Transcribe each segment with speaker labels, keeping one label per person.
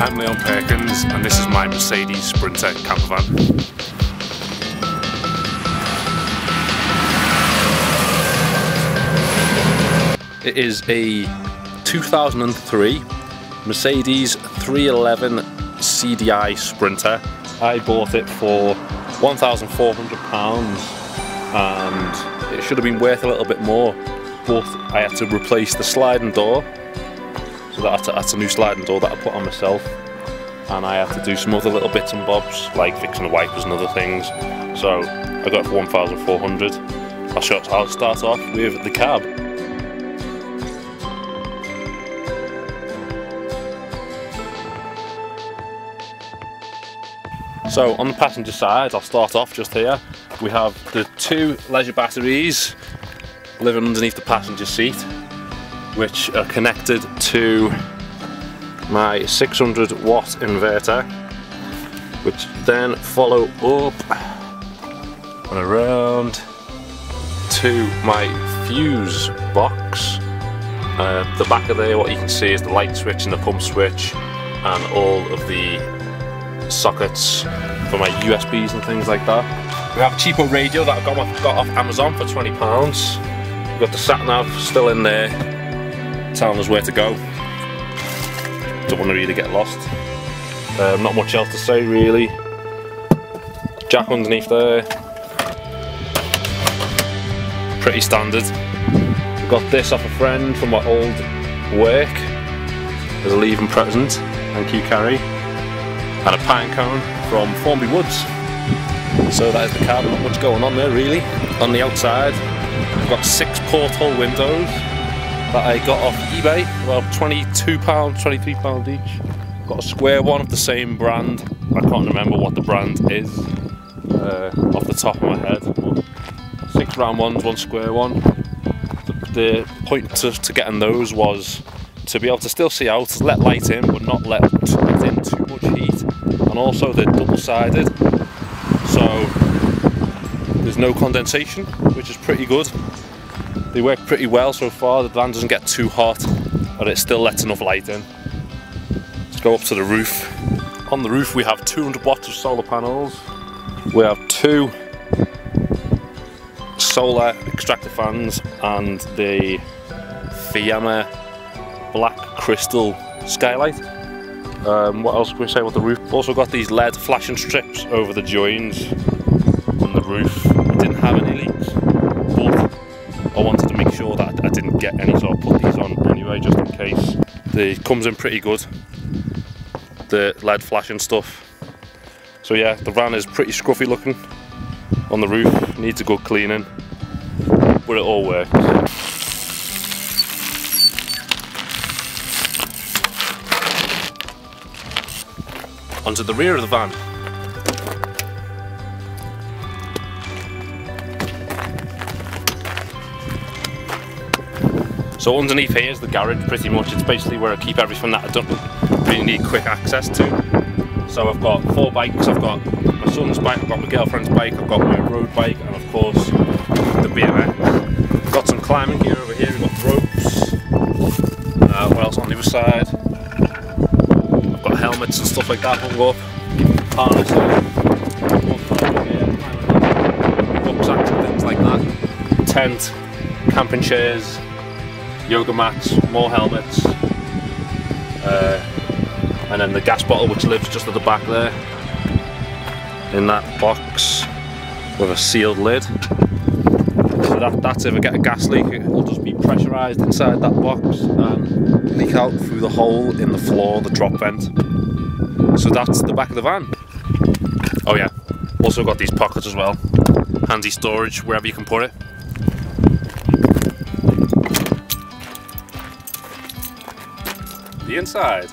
Speaker 1: I'm Leon Perkins and this is my Mercedes Sprinter camper van. It is a 2003 Mercedes 311 CDI Sprinter. I bought it for £1,400 and it should have been worth a little bit more, but I had to replace the sliding door. So that's a new sliding door that I put on myself, and I had to do some other little bits and bobs like fixing the wipers and other things. So I got it for £1,400. I'll start off with the cab. So on the passenger side, I'll start off just here. We have the two leisure batteries living underneath the passenger seat, which are connected to my 600 watt inverter, which then follow up and around to my fuse box. The back of there, what you can see is the light switch and the pump switch and all of the sockets for my USBs and things like that. We have a cheapo radio that I got off Amazon for £20. We've got the sat nav still in there, telling us where to go. Don't want to really get lost. Not much else to say really. Jack underneath there. Pretty standard. We've got this off a friend from my old work as a leaving present. Thank you, Carrie. And a pine cone from Formby Woods. So that is the cab, not much going on there really. On the outside, we've got 6 porthole windows that I got off eBay, well £22, £23 each. Got a square one of the same brand. I can't remember what the brand is off the top of my head. But 6 round ones, 1 square one. The point to getting those was to be able to still see out, let light in, but not let in too much heat. And also they're double-sided, so there's no condensation, which is pretty good. They work pretty well so far. The van doesn't get too hot, but it still lets enough light in. Let's go up to the roof. On the roof we have 200 watts of solar panels. We have 2 solar extractor fans and the Fiamma black crystal skylight. What else can we say about the roof? Also got these LED flashing strips over the joins on the roof. I didn't have any leaks, but I wanted to make sure that I didn't get any, so I put these on anyway just in case. It comes in pretty good, the LED flashing stuff. So yeah, the van is pretty scruffy looking on the roof, needs a good cleaning, but it all works. Onto the rear of the van. So underneath here is the garage pretty much. It's basically where I keep everything that I don't really need quick access to. So I've got 4 bikes. I've got my son's bike, I've got my girlfriend's bike, I've got my road bike, and of course the BMX. I've got some climbing gear over here, we've got ropes. What else on the other side? Helmets and stuff like that hung up, harnesses, rucksacks and things like that, tent, camping chairs, yoga mats, more helmets, and then the gas bottle which lives just at the back there in that box with a sealed lid. So that's if I get a gas leak, it will just be pressurised inside that box and leak out through the hole in the floor, the drop vent. So that's the back of the van. Oh yeah, also got these pockets as well. Handy storage wherever you can put it. The inside.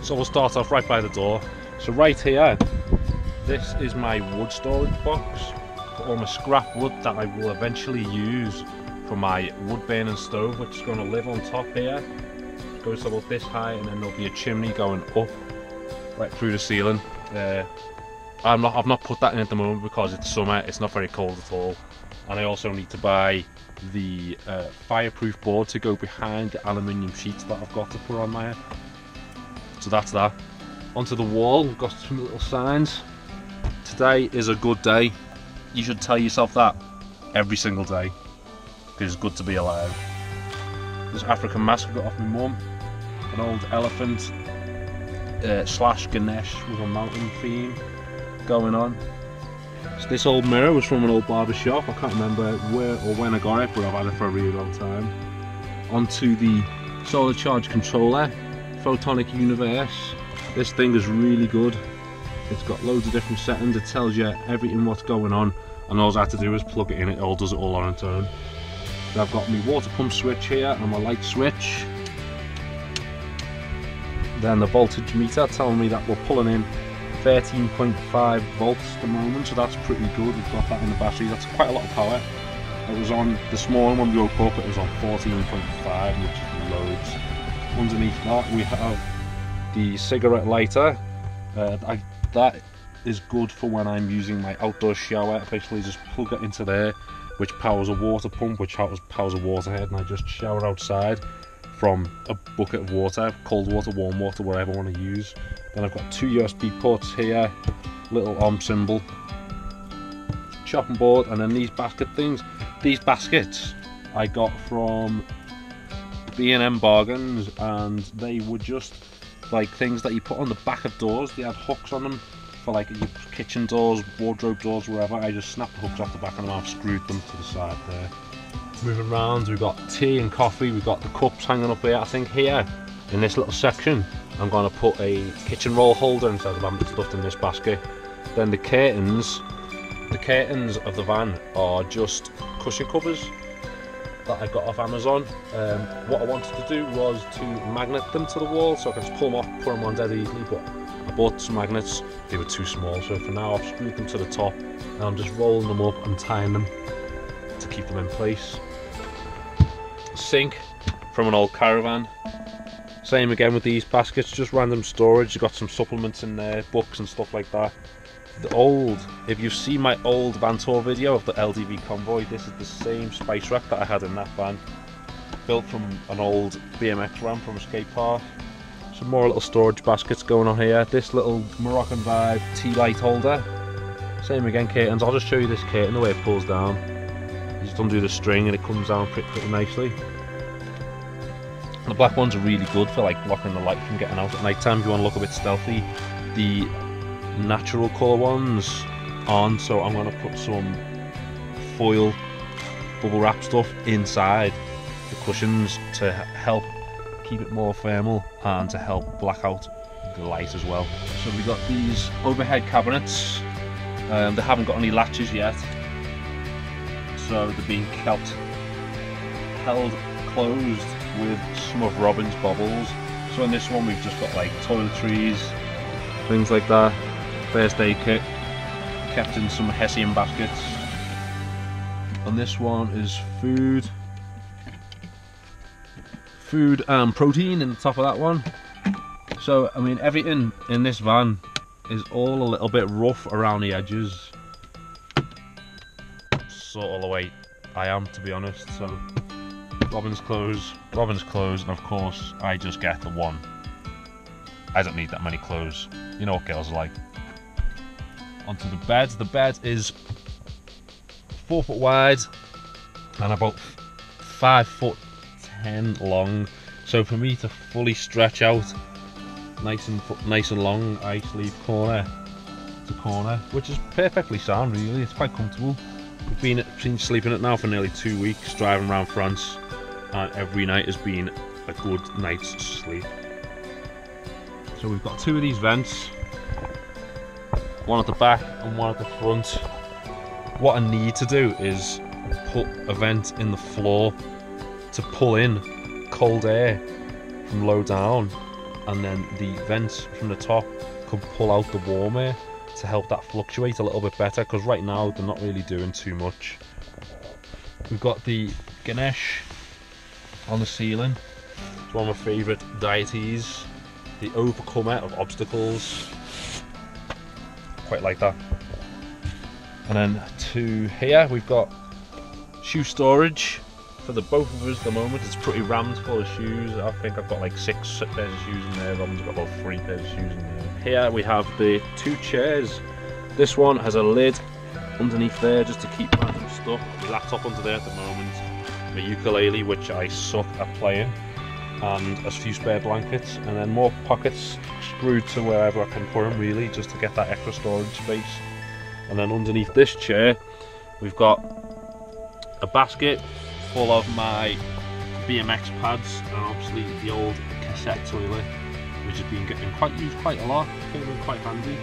Speaker 1: So we'll start off right by the door. So right here, this is my wood storage box for all my scrap wood that I will eventually use for my wood burning stove, which is going to live on top here. It goes about this high, and then there'll be a chimney going up right through the ceiling. I've not put that in at the moment because it's summer, it's not very cold at all. And I also need to buy the fireproof board to go behind the aluminium sheets that I've got to put on there. So that's that. Onto the wall, we've got some little signs. Today is a good day. You should tell yourself that every single day, because it's good to be alive. This African mask I got off my mum, an old elephant slash Ganesh with a mountain theme going on. So this old mirror was from an old barber shop. I can't remember where or when I got it, but I've had it for a really long time. Onto the solar charge controller, Photonic Universe. This thing is really good. It's got loads of different settings. It tells you everything what's going on, and all I have to do is plug it in. It all does it all on its own. So I've got my water pump switch here and my light switch. Then the voltage meter telling me that we're pulling in 13.5 volts at the moment, so that's pretty good. We've got that in the battery. That's quite a lot of power. It was on this morning when we woke up, it was on 14.5, which is loads. Underneath that we have the cigarette lighter. That is good for when I'm using my outdoor shower. I basically just plug it into there, which powers a water pump, which powers a water head, and I just shower outside from a bucket of water, cold water, warm water, whatever I want to use. Then I've got two USB ports here, little arm symbol, chopping board, and then these basket things. These baskets I got from B&M Bargains, and they were just like things that you put on the back of doors. They had hooks on them for like your kitchen doors, wardrobe doors, wherever. I just snapped the hooks off the back of them and I've screwed them to the side there. Moving around, we've got tea and coffee, we've got the cups hanging up here. I think here in this little section I'm going to put a kitchen roll holder instead of having it stuffed in this basket. Then the curtains of the van are just cushion covers that I got off Amazon. What I wanted to do was to magnet them to the wall so I can just pull them off, put them on dead easily, but I bought some magnets, they were too small, so for now I've screwed them to the top and I'm just rolling them up and tying them to keep them in place. Sink from an old caravan. Same again with these baskets, just random storage. You've got some supplements in there, books and stuff like that. If you've seen my old van tour video of the LDV convoy, this is the same spice rack that I had in that van, built from an old BMX ramp from a skate park. Some more little storage baskets going on here. This little Moroccan vibe tea light holder. Same again, curtains. I'll just show you this curtain, the way it pulls down. You just undo the string and it comes down pretty nicely. The black ones are really good for like blocking the light from getting out at night time if you want to look a bit stealthy. The natural colour ones on, so I'm going to put some foil bubble wrap stuff inside the cushions to help keep it more thermal and to help black out the light as well. So we've got these overhead cabinets. They haven't got any latches yet, so they're being held closed with some of Robin's bobbles. So in this one we've just got like toiletries, things like that. First aid kit, kept in some Hessian baskets. And this one is food and protein in the top of that one. So I mean, everything in this van is all a little bit rough around the edges, sort of the way I am, to be honest. So Robin's clothes, and of course I just get the one. I don't need that many clothes, you know what girls are like. Onto the bed. The bed is 4 foot wide and about 5'10" long. So for me to fully stretch out nice and long, I sleep corner to corner, which is perfectly sound really. It's quite comfortable. We've been sleeping it now for nearly 2 weeks, driving around France, and every night has been a good night's sleep. So we've got two of these vents, one at the back and one at the front. What I need to do is put a vent in the floor to pull in cold air from low down and then the vents from the top can pull out the warm air to help that fluctuate a little bit better, because right now they're not really doing too much. We've got the Ganesh on the ceiling. It's one of my favourite deities, the overcomer of obstacles. Quite like that. And then to here we've got shoe storage for the both of us at the moment. It's pretty rammed full of shoes. I think I've got like 6 pairs of shoes in there. Robin's got about 3 pairs of shoes in there. Here we have the 2 chairs. This one has a lid underneath there just to keep random stuff. My laptop under there at the moment. My ukulele, which I suck at playing, and a few spare blankets, and then more pockets screwed to wherever I can put them, really, just to get that extra storage space. And then underneath this chair we've got a basket full of my BMX pads, and obviously the old cassette toilet, which has been getting used quite a lot. Came in quite handy.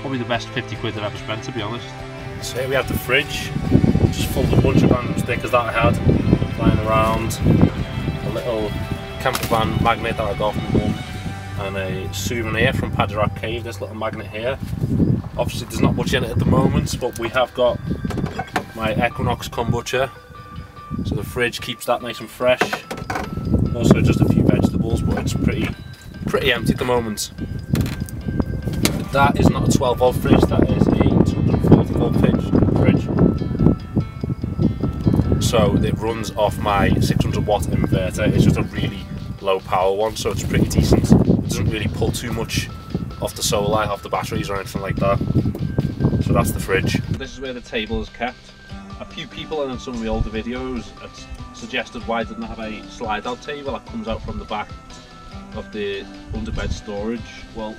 Speaker 1: Probably the best 50 quid I've ever spent, to be honest. So here we have the fridge, just full of a bunch of random stickers that I had lying around. A little camper van magnet that I got from mum, and a souvenir from Paddock Cave, this little magnet here. Obviously there's not much in it at the moment, but we have got my Equinox kombucha, so the fridge keeps that nice and fresh. Also just a few vegetables, but it's pretty empty at the moment. That is not a 12 volt fridge, that is a 240 volt fridge. So it runs off my 600 watt inverter. It's just a really low power one, so it's pretty decent. It doesn't really pull too much off the solar, off the batteries or anything like that. So that's the fridge. This is where the table is kept. A few people in some of the older videos had suggested why I didn't have a slide out table that comes out from the back of the underbed storage. Well,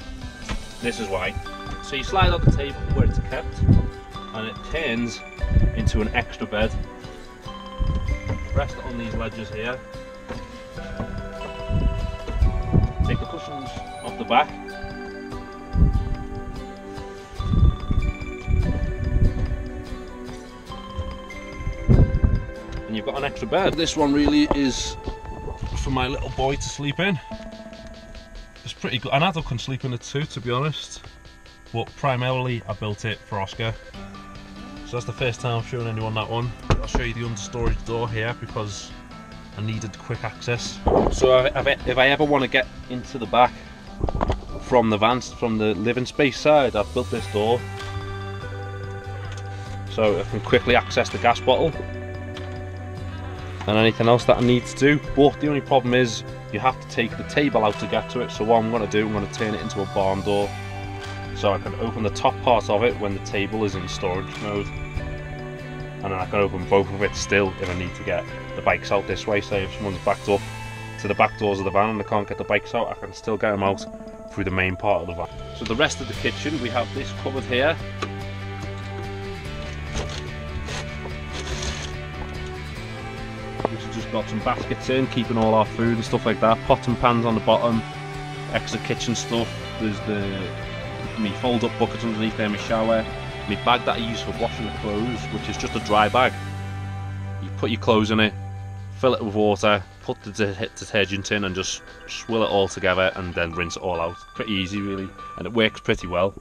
Speaker 1: this is why. So you slide out the table where it's kept, and it turns into an extra bed. Rest it on these ledges here. Take the cushions off the back. And you've got an extra bed. This one really is for my little boy to sleep in. It's pretty good. An adult can sleep in it too, to be honest. But primarily I built it for Oscar. So that's the first time I've shown anyone that one. I'll show you the understorage door here because I needed quick access. So if I ever want to get into the back from the van, from the living space side, I've built this door so I can quickly access the gas bottle and anything else that I need to do. But the only problem is you have to take the table out to get to it. So what I'm going to do, I'm going to turn it into a barn door so I can open the top part of it when the table is in storage mode, and then I can open both of it still if I need to get the bikes out this way. Say if someone's backed up to the back doors of the van and they can't get the bikes out, I can still get them out through the main part of the van. So the rest of the kitchen, we have this cupboard here. Which has just got some baskets in, keeping all our food and stuff like that. Pots and pans on the bottom, extra kitchen stuff. There's me fold-up buckets underneath there, my shower. My bag that I use for washing the clothes, which is just a dry bag. You put your clothes in it, fill it with water, put the detergent in and just swill it all together and then rinse it all out. Pretty easy really, and it works pretty well.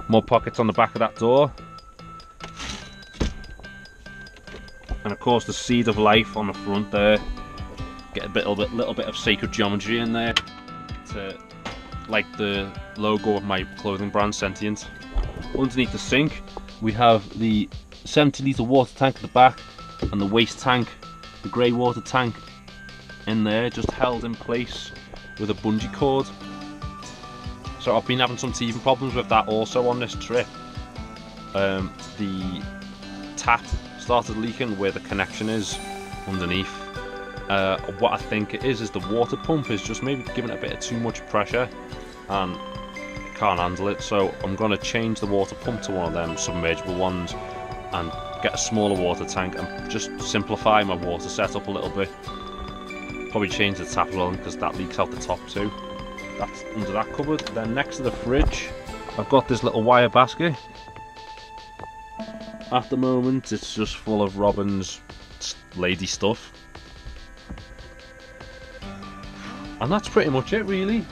Speaker 1: More pockets on the back of that door. And of course the seed of life on the front there. Get a little bit of sacred geometry in there, to, like the logo of my clothing brand, Sentient. Underneath the sink we have the 70 litre water tank at the back and the waste tank, the grey water tank in there, just held in place with a bungee cord. So I've been having some teething problems with that also on this trip. The tap started leaking where the connection is underneath. What I think it is the water pump is just maybe giving it a bit of too much pressure and can't handle it. So I'm going to change the water pump to one of them submergible ones and get a smaller water tank and just simplify my water setup a little bit. Probably change the tap as well because that leaks out the top too. That's under that cupboard. Then next to the fridge I've got this little wire basket. At the moment it's just full of Robin's lady stuff. And that's pretty much it, really.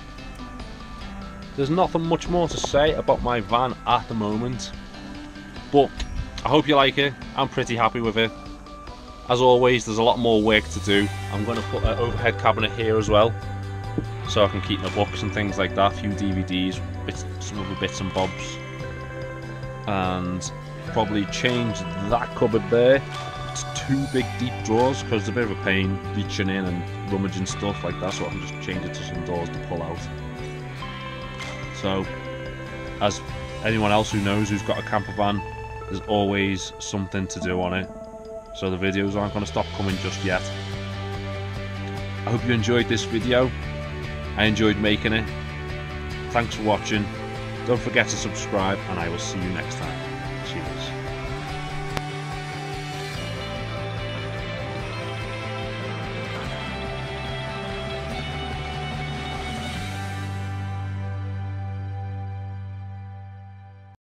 Speaker 1: There's nothing much more to say about my van at the moment, but I hope you like it. I'm pretty happy with it. As always, there's a lot more work to do. I'm going to put an overhead cabinet here as well, so I can keep my books and things like that, a few DVDs, some other bits and bobs, and probably change that cupboard there to 2 big deep drawers, because it's a bit of a pain reaching in and rummaging stuff like that, so I can just change it to some doors to pull out. So, as anyone else who knows who's got a camper van, there's always something to do on it, so the videos aren't going to stop coming just yet. I hope you enjoyed this video. I enjoyed making it. Thanks for watching. Don't forget to subscribe, and I will see you next time.